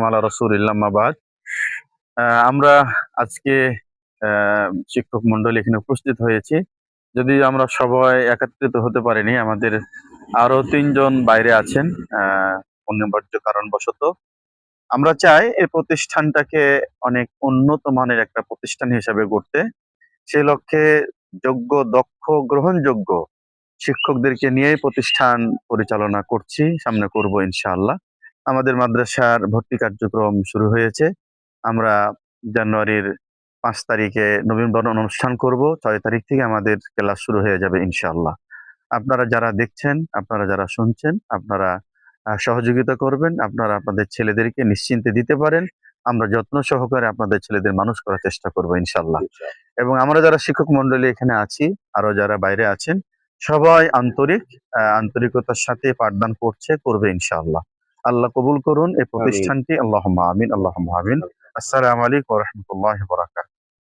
আলা রাসূলিল্লাহ আম্মা বাদ। আমরা আজকে শিক্ষক মন্ডলী এখানে উপস্থিত হয়েছি। যদি আমরা সবাই একত্রিত হতে পারিনি, আমাদের আরো ৩ জন বাইরে আছেন অনিবার্য কারণবশত। আমরা চাই এই প্রতিষ্ঠানটাকে অনেক উন্নত মানের একটা প্রতিষ্ঠান হিসেবে গড়তে। সে লক্ষ্যে যোগ্য, দক্ষ, গ্রহণযোগ্য শিক্ষকদেরকে নিয়েই প্রতিষ্ঠান পরিচালনা করছি, সামনে করব ইনশাআল্লাহ। আমাদের মাদ্রাসার ভর্তি কার্যক্রম শুরু হয়েছে। আমরা জানুয়ারির ৫ তারিখে নবীনবরণ অনুষ্ঠান করব। ৬ তারিখ থেকে আমাদের ক্লাস শুরু হয়ে যাবে ইনশাআল্লাহ। আপনারা যারা দেখছেন, আপনারা যারা শুনছেন, আপনারা সহযোগিতা করবেন। আপনারা আপনাদের ছেলেদেরকে নিশ্চিন্তে দিতে পারেন। আমরা যত্ন সহকারে আপনাদের ছেলেদের মানুষ করার চেষ্টা করব ইনশাআল্লাহ। এবং আমরা যারা শিক্ষক মন্ডলী এখানে আছি, আরো যারা বাইরে আছেন, সবাই আন্তরিকতার সাথে পাঠদান করবে ইনশাআল্লাহ। আল্লাহ কবুল করুন এই প্রতিষ্ঠানটি। আল্লাহুম্মা আমিন, আল্লাহুম্মা আমিন। আসসালামু আলাইকুম ওয়া রাহমাতুল্লাহি ওয়া বারাকাতুহু।